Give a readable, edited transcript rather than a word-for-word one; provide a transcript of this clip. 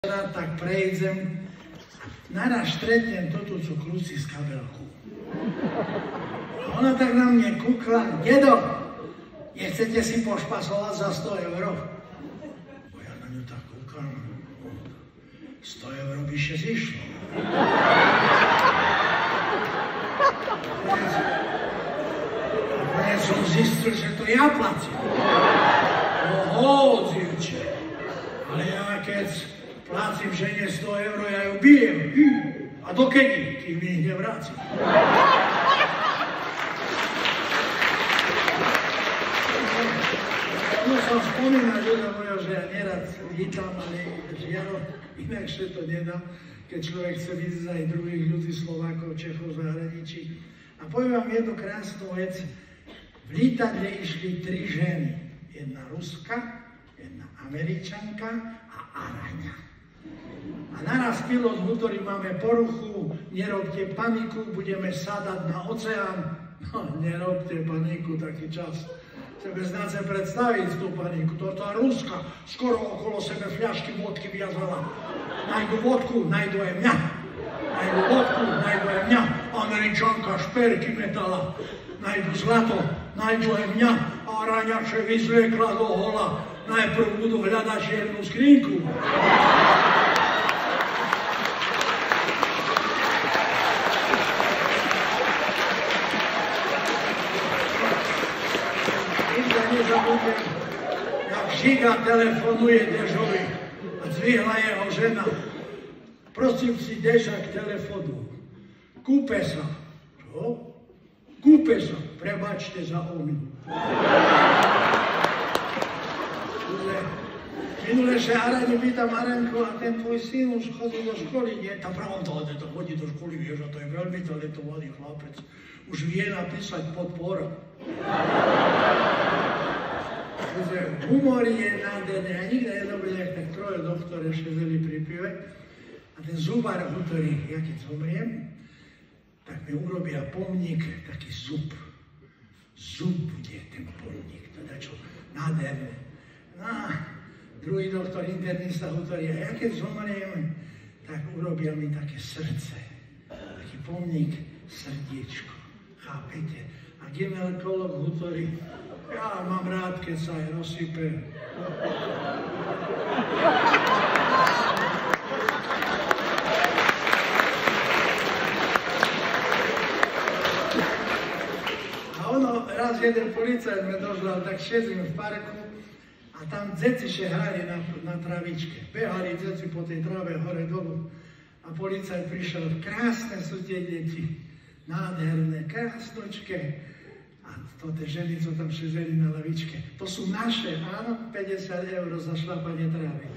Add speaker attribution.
Speaker 1: tak prejdem, naraz stretnem toto, čo krúci z kabelku. A ona tak na mne kúkla: dedo, nechcete si pošpasovať za 100 €? Bo ja na ňu tak kúkam, 100 € by še zišlo. Konec som zistil, že to ja platím. Oho, dziewczę, ale ja keď plácim žene 100 €, ja ju bijem. A dokedy, kým mi ich nevráci. No som spomínal, ľudia moja, že ja nerad vítam, ale žiaľ, inakšie to nedá, keď človek chce vidieť aj druhých ľudí, Slovákov, Čechov, zahraničí. A poviem vám jednu krásnu vec. V lietadle išli 3 ženy. Jedna Ruska, jedna Američanka a Araňa. A naraz pilot, ktorý máme poruchu, nerobte paniku, budeme sadať na oceán. No, nerobte paniku, taký čas. Sebe znáte predstaviť tú paniku. To tá Ruska skoro okolo sebe fľašky vodky viazala. Najdu vodku, najdu aj mňa. Najdu vodku, najdu aj mňa. Američanka šperky metala. Najdu zlato, najdu aj mňa. A Araňače vyzliekla do hola. Najprv budú hľadať čiernu skrinku. Nezabudnem, jak Žiga telefonuje Dežovi a zdvihla jeho žena. Prosím si, Deža, k telefonu. Kúpe sa. Čo? Kúpe sa. Prebačte za omyl. Minule še Araňu pýtam: Araňko, a ten tvoj syn už chodí do školy? Nie, tá pravom to chodí do školy, vieš, a to je veľmi talentovaný chlapec. Už vie napísať podpora. Humor je nádherný. A nikde nedobre, jak tak 3 doktori šezeli pri pive. A ten zubár, ktorý, ja keď zomriem, tak mi urobia pomník, taký zub. Zub bude ten pomník, teda čo nádherné. No a druhý doktor, internista, ktorý, a ja keď zomriem, tak urobia mi také srdce. Taký pomník, srdiečko. Chápete? A gynekolog, ktorý, ja mám rád, keď sa aj rozsype. A ono, raz jeden policajt me dožľal, tak šezím v parku a tam dzeci še hrali na travičke. Behali dzeci po tej trave hore dolu a policajt prišiel. Krásne sú tie deti, nádherné, krásnočké. A to tie ženy, co tam šezeli na lavičke, to sú naše, áno, 50 € za šlapanie trávy.